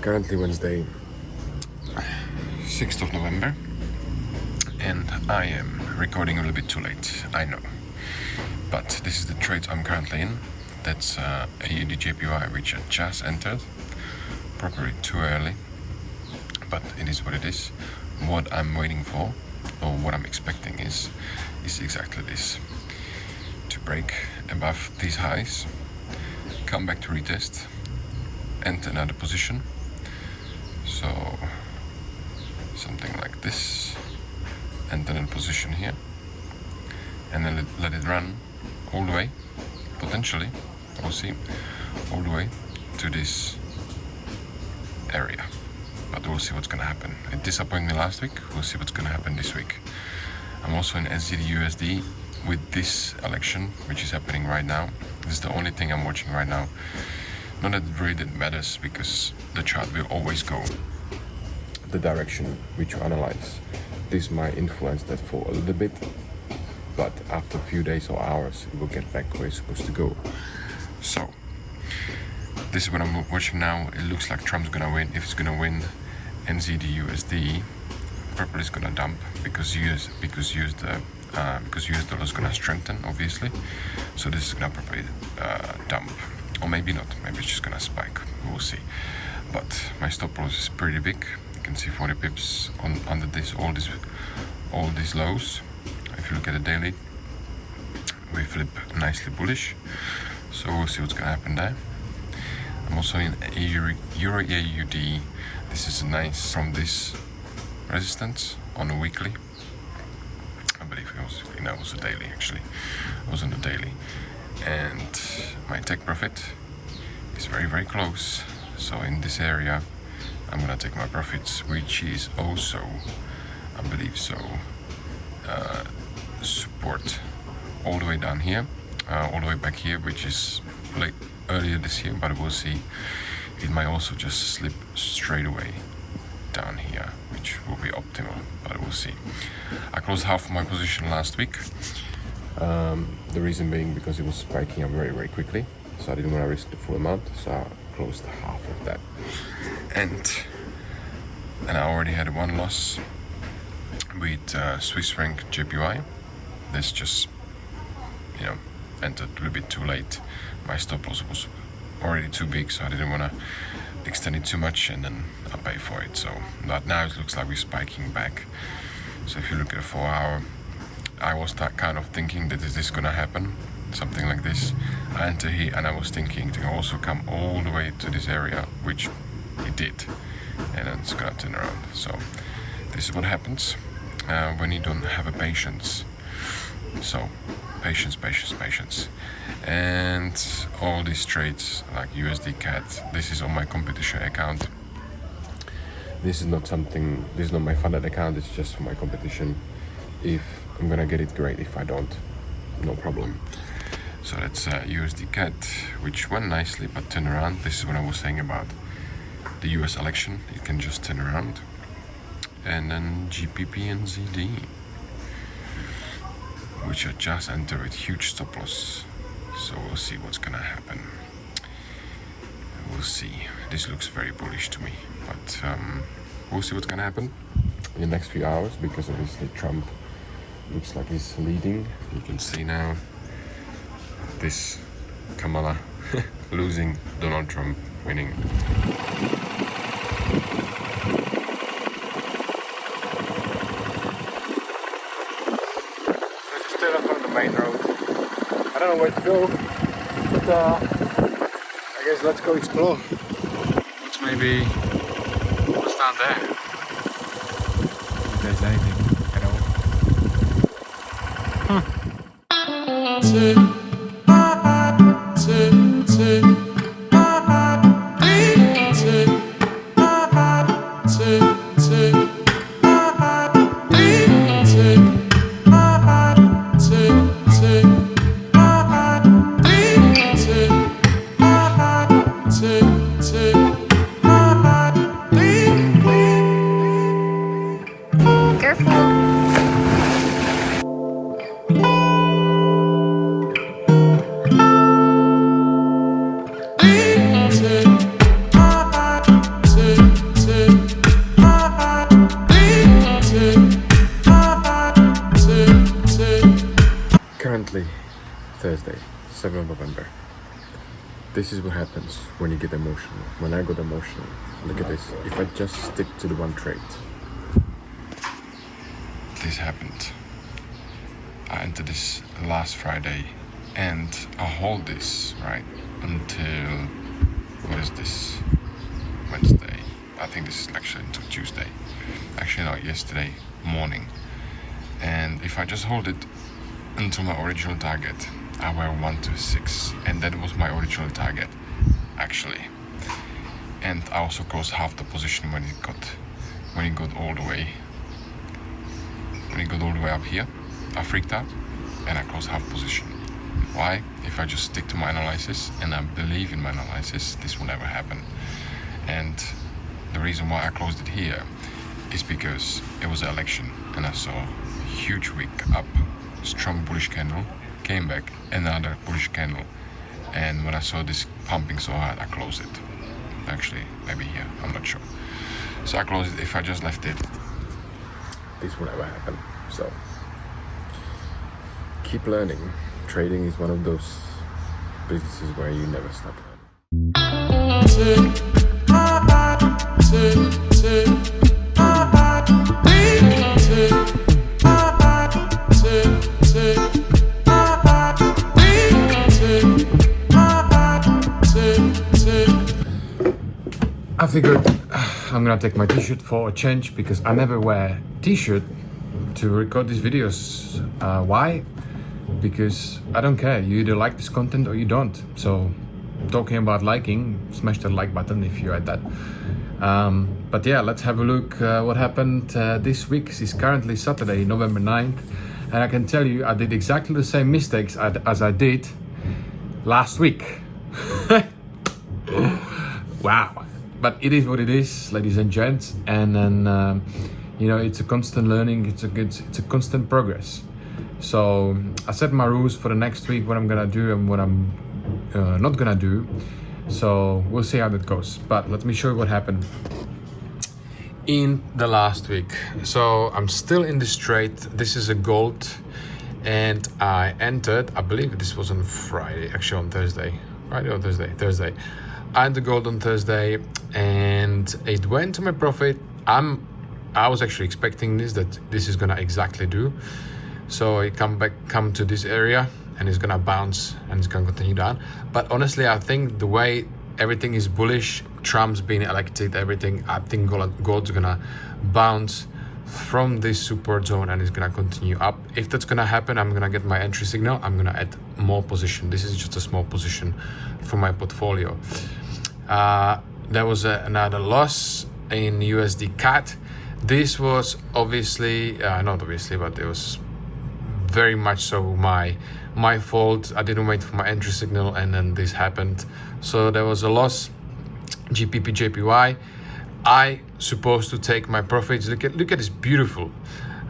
currently Wednesday, 6th of November, and I am recording a little bit too late, I know. But this is the trade I'm currently in. That's AUD JPY, which I just entered. Probably too early, but it is what it is. What I'm waiting for, or what I'm expecting is exactly this. To break above these highs, come back to retest, enter another position. So something like this, enter a position here, and then let it run all the way, potentially, we'll see, all the way to this area. But we'll see what's gonna happen. It disappointed me last week, we'll see what's gonna happen this week. I'm also in NZD USD with this election, which is happening right now. This is the only thing I'm watching right now. Not that it really matters, because the chart will always go the direction which you analyze. This might influence that for a little bit, but after a few days or hours, it will get back where it's supposed to go. So, this is what I'm watching now. It looks like Trump's gonna win. If it's gonna win, NZD USD probably is gonna dump because US dollar is gonna strengthen, obviously. So this is gonna probably dump, or maybe not. Maybe it's just gonna spike. We'll see. But my stop loss is pretty big. You can see 40 pips on under this, all these lows. If you look at the daily, we flip nicely bullish. So we'll see what's gonna happen there. I'm also in Euro AUD. This is nice from this resistance on a weekly. I believe it was a daily actually. It was on the daily. And my take profit is very, very close. So in this area, I'm gonna take my profits, which is also, I believe so, support all the way down here, all the way back here, which is like earlier this year, but we'll see. It might also just slip straight away down here, which will be optimal, but we'll see. I closed half of my position last week. The reason being because it was spiking up very, very quickly, so I didn't want to risk the full amount, so I closed half of that. And I already had one loss with Swiss franc JPY. This just, entered a little bit too late. My stop loss was already too big, so I didn't want to extend it too much, and then I'll pay for it. So, but now it looks like we're spiking back. So if you look at a 4 hour, I was kind of thinking that is this gonna happen, something like this. I enter here and I was thinking to also come all the way to this area, which it did, and then it's gonna turn around. So this is what happens when you don't have a patience. So patience. And all these trades like USD CAD, this is on my competition account. This is not my funded account, it's just for my competition. If I'm gonna get it, great. If I don't, no problem. So that's USD CAD, which went nicely but turned around. This is what I was saying about the US election, it can just turn around. And then GBP and ZD, which I just entered with huge stop loss. So we'll see what's gonna happen. We'll see. This looks very bullish to me, but we'll see what's gonna happen in the next few hours, because obviously Trump looks like he's leading. You can see now this Kamala losing, Donald Trump winning. Still up on the main road. I don't know where to go, but I guess let's go explore. What's maybe what's down there? If there's anything at all. currently Thursday, 7th of November. This is what happens when you get emotional. When I got emotional, look at this. If I just stick to the one trade. This happened. I entered this last Friday and I hold this, right, until, what is this, Wednesday. I think this is actually until Tuesday. Actually, no, yesterday morning. And if I just hold it until my original target, I were 126, and that was my original target, actually. And I also closed half the position when it got all the way. When it got all the way up here, I freaked out, and I closed half position. Why? If I just stick to my analysis, and I believe in my analysis, this will never happen. And the reason why I closed it here is because it was an election, and I saw a huge wick up, strong bullish candle, came back, another bullish candle, and when I saw this pumping so hard, I closed it. Actually, maybe here, I'm not sure. So I closed it. If I just left it, this would never happen. So keep learning. Trading is one of those businesses where you never stop learning. I figured I'm gonna take my t-shirt for a change because I never wear t-shirt to record these videos. Why? Because I don't care. You either like this content or you don't. So talking about liking, smash the like button if you had that. But yeah, let's have a look what happened this week. It's currently Saturday, November 9th. And I can tell you I did exactly the same mistakes as I did last week. Wow. But it is what it is, ladies and gents, and then you know, it's a constant learning. It's a constant progress. So I set my rules for the next week, what I'm gonna do and what I'm not gonna do. So we'll see how that goes. But let me show you what happened in the last week. So I'm still in this trade. This is a gold, and I entered. I believe this was on Friday, actually on Thursday. Friday or Thursday? Thursday. I entered gold on Thursday, and it went to my profit. I was actually expecting that this is gonna exactly do. So it come to this area, and it's gonna bounce, and it's gonna continue down. But honestly, I think the way everything is bullish, Trump's been elected, everything, I think gold's gonna bounce from this support zone and it's gonna continue up. If that's gonna happen, I'm gonna get my entry signal. I'm gonna add more position. This is just a small position for my portfolio. There was another loss in USD CAD. This was obviously, not obviously, but it was very much so my fault. I didn't wait for my entry signal, and then this happened. So there was a loss. GBP JPY. I supposed to take my profits. Look at this beautiful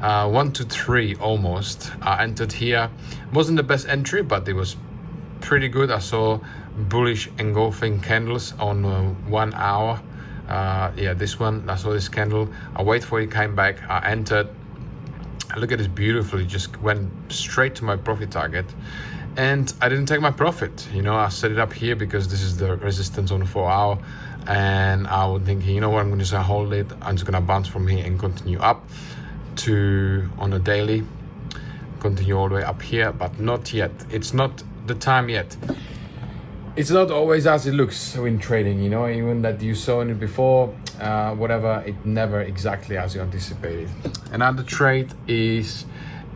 1 to 3 almost. I entered here. Wasn't the best entry, but it was pretty good. I saw bullish engulfing candles on 1 hour. Yeah, this one. I saw this candle. I wait for it, came back. I entered. Look at this beautiful. It just went straight to my profit target, and I didn't take my profit. You know, I set it up here because this is the resistance on the 4 hour, and I was thinking, you know what, I'm gonna just hold it. I'm just gonna bounce from here and continue up to on a daily, continue all the way up here, but not yet. It's not the time yet. It's not always as it looks when trading, you know, even that you saw it before, whatever, it never exactly as you anticipated. Another trade is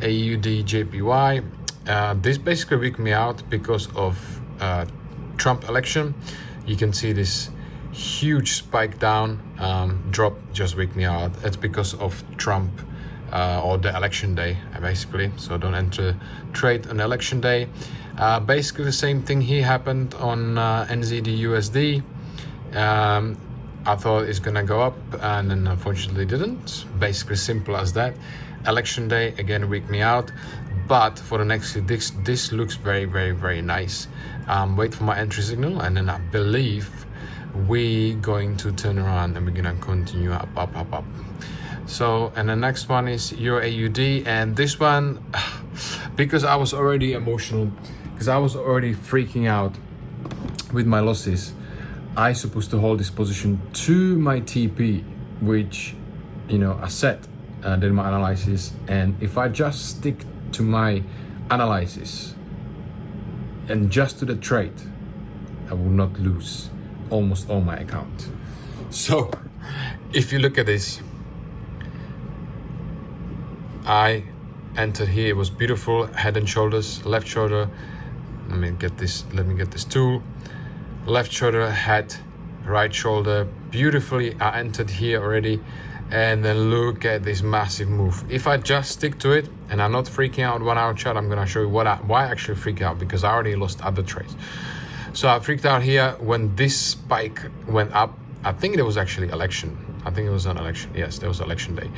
AUD JPY. This basically weaked me out because of Trump election. You can see this huge spike down, drop just weaked me out. It's because of Trump or the election day, basically. So don't enter trade on election day. Basically the same thing here happened on NZD USD. I thought it's gonna go up, and then unfortunately didn't. Basically simple as that. Election day again weaked me out, but for the next this looks very, very, very nice. Wait for my entry signal, and then I believe we going to turn around and we're gonna continue up. So, and the next one is Euro AUD, and this one because I was already emotional, because I was already freaking out with my losses, I supposed to hold this position to my TP, which, you know, I set, did my analysis, and if I just stick to my analysis and just to the trade, I will not lose almost all my account. So if you look at this, I entered here, it was beautiful, head and shoulders, left shoulder, let me get this tool, left shoulder, head, right shoulder, beautifully. I entered here already, and then look at this massive move. If I just stick to it and I'm not freaking out 1 hour chart, I'm gonna show you why I actually freak out, because I already lost other trades. So I freaked out here when this spike went up. I think there was actually election. I think it was an election. Yes, there was election day.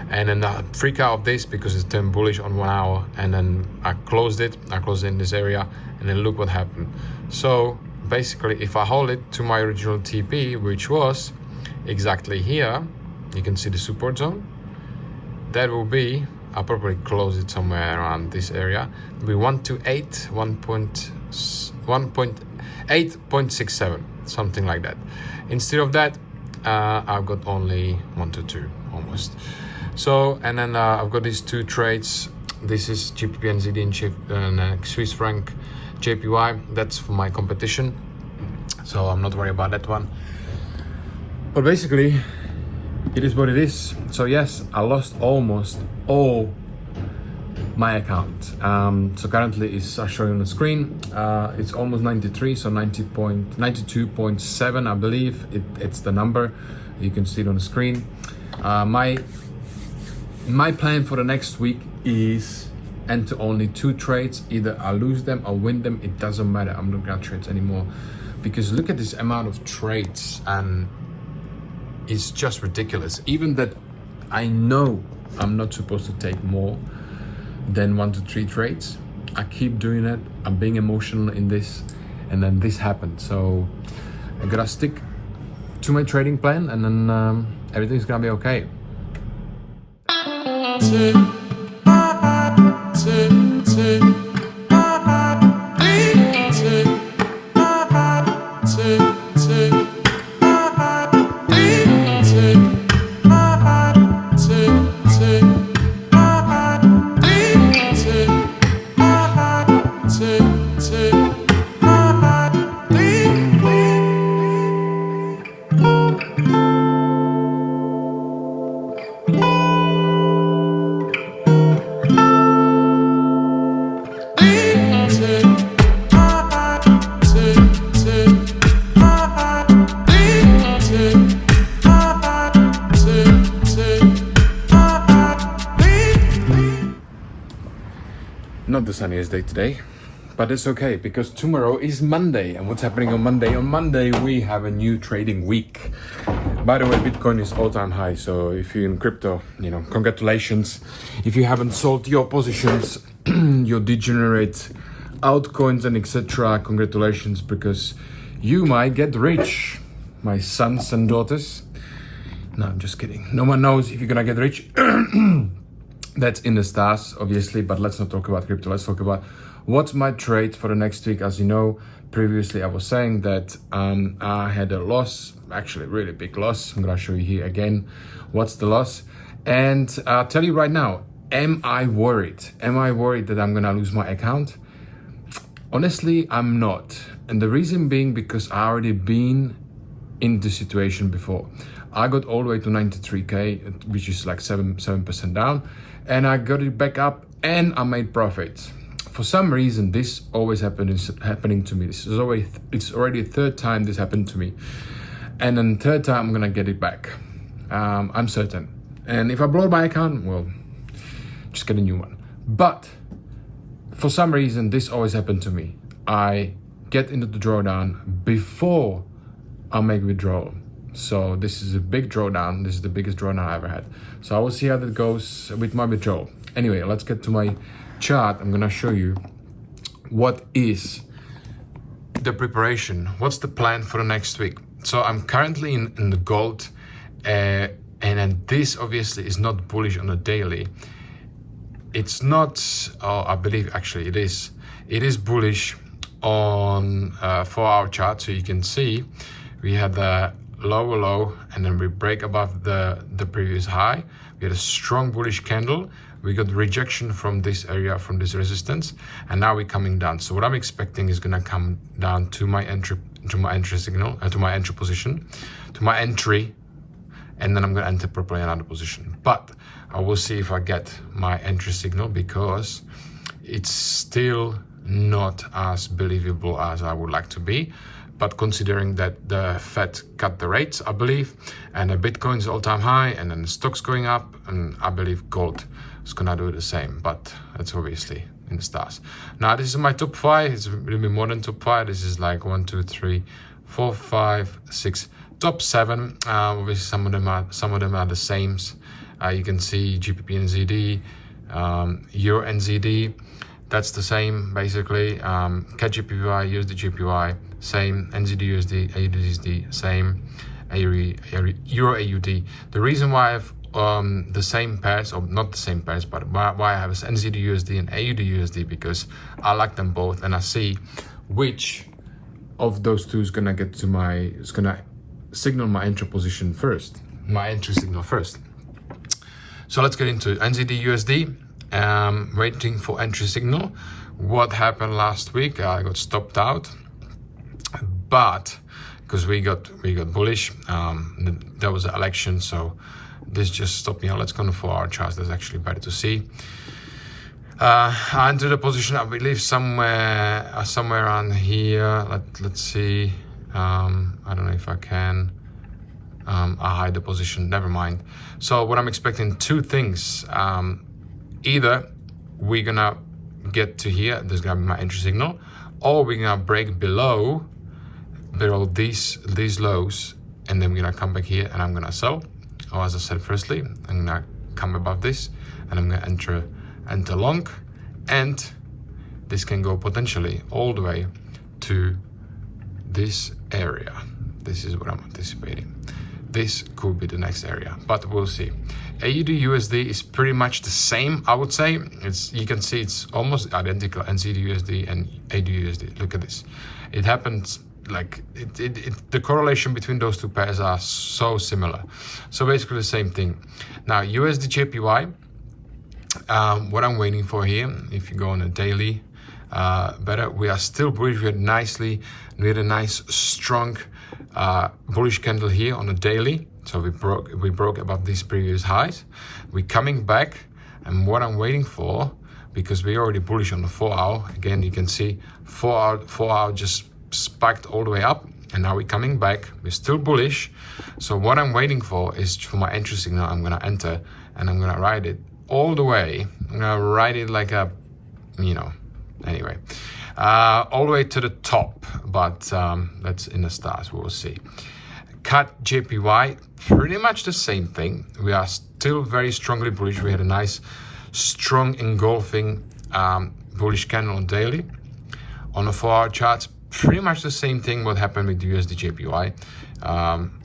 And then I freak out of this because it turned bullish on 1 hour, and then I closed it. I closed it in this area, and then look what happened. So basically, if I hold it to my original TP, which was exactly here, you can see the support zone. That will be, I'll probably close it somewhere around this area. It'll be 128, 1.8.67, something like that. Instead of that, I've got only 122 almost. So, and then I've got these two trades. This is GBP and Swiss franc JPY. That's for my competition, so I'm not worried about that one. But basically, it is what it is. So yes, I lost almost all my account. So currently it's showing on the screen. It's almost 93, so 92.7, I believe. It's the number. You can see it on the screen. My plan for the next week is enter only 2 trades. Either I lose them or win them. It doesn't matter. I'm not gonna trade anymore, because look at this amount of trades, and it's just ridiculous. Even that I know I'm not supposed to take more than 1 to 3 trades. I keep doing it. I'm being emotional in this, and then this happened. So I gotta stick to my trading plan, and then everything's gonna be okay. Not the sunniest day today, but it's okay, because tomorrow is Monday. And what's happening on Monday? On Monday we have a new trading week. By the way, Bitcoin is all-time high, so if you're in crypto, you know, congratulations. If you haven't sold your positions, your degenerate altcoins and etc., congratulations, because you might get rich, my sons and daughters. No, I'm just kidding. No one knows if you're gonna get rich. That's in the stars, obviously, but let's not talk about crypto. Let's talk about what's my trade for the next week. As you know, previously I was saying that I had a loss, actually a really big loss. I'm gonna show you here again what's the loss. And I'll tell you right now, am I worried? Am I worried that I'm gonna lose my account? Honestly, I'm not. And the reason being because I already been in this situation before. I got all the way to 93K, which is like 7% down, and I got it back up and I made profits. For some reason, this always happening to me. It's already the 3rd time this happened to me. And then the 3rd time I'm gonna get it back. I'm certain. And if I blow my account, well, just get a new one. But for some reason, this always happened to me. I get into the drawdown before I make withdrawal. So this is a big drawdown. This is the biggest drawdown I ever had. So I will see how that goes with my withdrawal. Anyway, let's get to my chart. I'm gonna show you what is the preparation. What's the plan for the next week? So I'm currently in the gold, and then this obviously is not bullish on the daily. it's not, I believe actually it is bullish on 4-hour chart. So you can see we had the lower low and then we break above the previous high. We had a strong bullish candle. We got rejection from this area, from this resistance, and now we're coming down. So what I'm expecting is gonna come down to my entry signal, to my entry position, to my entry, and then I'm gonna enter properly another position. But I will see if I get my entry signal, because it's still not as believable as I would like to be. But considering that the Fed cut the rates, I believe, and the Bitcoin's all-time high, and then the stock's going up, and I believe gold is gonna do the same, but that's obviously in the stars. Now, this is my top 5. It's a little bit more than top 5. This is like 1, 2, 3, 4, 5, 6, top 7. Obviously, some of them are the same. You can see GBP NZD, Euro NZD. That's the same basically. CAD JPY, USD JPY, same. NZD USD, AUD USD, same. Euro AUD. The reason why I have the same pairs, or not the same pairs, but why I have NZD USD and AUD USD, because I like them both and I see which of those two is gonna signal my entry position first, my entry signal first. So let's get into NZD USD. Waiting for entry signal. What happened last week? I got stopped out, but because we got bullish, there was an election, so this just stopped me out. Let's go on 4-hour charts. That's actually better to see. I entered a position, I believe, somewhere around here. Let's see. I don't know if I can. I hide the position. Never mind. So what I'm expecting, two things. Either we're gonna get to here, there's gonna be my entry signal, or we're gonna break below these lows, and then we're gonna come back here and I'm gonna sell. Or as I said, firstly, I'm gonna come above this and I'm gonna enter long, and this can go potentially all the way to this area. This is what I'm anticipating. This could be the next area, but we'll see. AUD USD is pretty much the same, I would say. You can see it's almost identical, NZD USD and AUD USD. Look at this. It happens like the correlation between those two pairs are so similar. So basically the same thing. Now USD JPY, what I'm waiting for here, if you go on a daily, better, we are still bullish. We had a nice strong bullish candle here on a daily. So we broke above these previous highs. We're coming back, and what I'm waiting for, because we're already bullish on the 4-hour. Again, you can see 4-hour just spiked all the way up, and now we're coming back. We're still bullish. So what I'm waiting for is for my entry signal. I'm gonna enter, and I'm gonna ride it all the way. I'm gonna ride it like a, anyway, all the way to the top. But that's in the stars. We'll see. CAD JPY, pretty much the same thing. We are still very strongly bullish. We had a nice, strong engulfing bullish candle on daily. On the 4-hour charts, pretty much the same thing. What happened with USD JPY?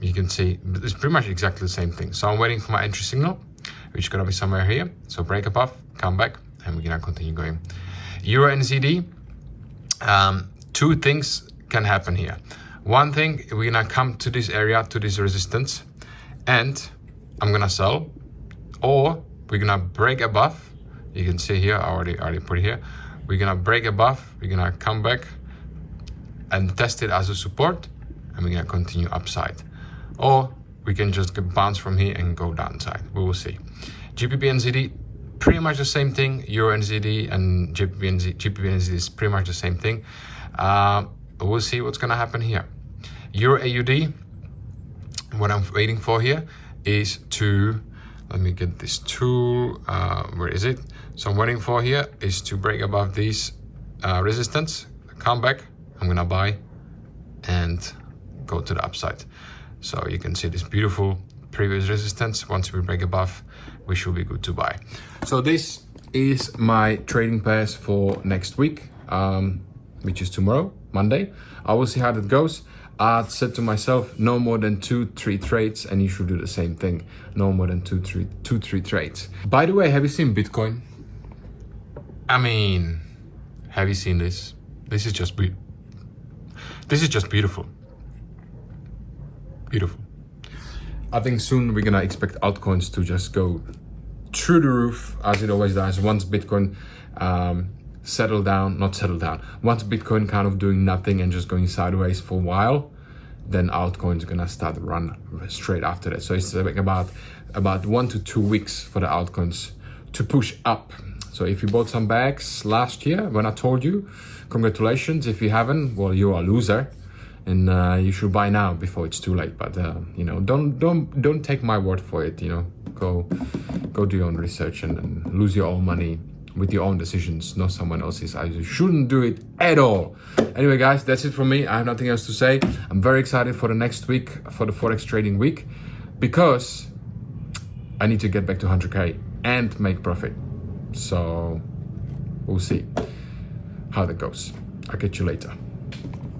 You can see it's pretty much exactly the same thing. So I'm waiting for my entry signal, which is gonna be somewhere here. So break above, come back, and we're gonna continue going. Euro NZD, two things can happen here. One thing, we're gonna come to this area, to this resistance, and I'm gonna sell, or we're gonna break above. You can see here, I already put it here. We're gonna break above, we're gonna come back and test it as a support, and we're gonna continue upside. Or we can just bounce from here and go downside. We will see. GBP NZD, pretty much the same thing. Euro NZD and GBP NZD is pretty much the same thing. We'll see what's gonna happen here. Euro AUD, what I'm waiting for here is to, let me get this tool, where is it? So I'm waiting for here is to break above these resistance, come back, I'm gonna buy and go to the upside. So you can see this beautiful previous resistance. Once we break above, we should be good to buy. So this is my trading pairs for next week, which is tomorrow, Monday. I will see how that goes. I said to myself, no more than 2-3 trades, and you should do the same thing. No more than 2-3 trades. By the way, have you seen Bitcoin? I mean, have you seen this? This is just beautiful. Beautiful. I think soon we're gonna expect altcoins to just go through the roof, as it always does. Once Bitcoin once Bitcoin kind of doing nothing and just going sideways for a while, then altcoins are gonna start to run straight after that. So it's like about 1 to 2 weeks for the altcoins to push up. So if you bought some bags last year when I told you, congratulations. If you haven't, well, you are a loser, and you should buy now before it's too late. But you know, don't take my word for it. You know, go do your own research and lose your own money with your own decisions, not someone else's. You shouldn't do it at all. Anyway, guys, that's it from me. I have nothing else to say. I'm very excited for the next week, for the Forex trading week, because I need to get back to 100K and make profit. So we'll see how that goes. I'll catch you later.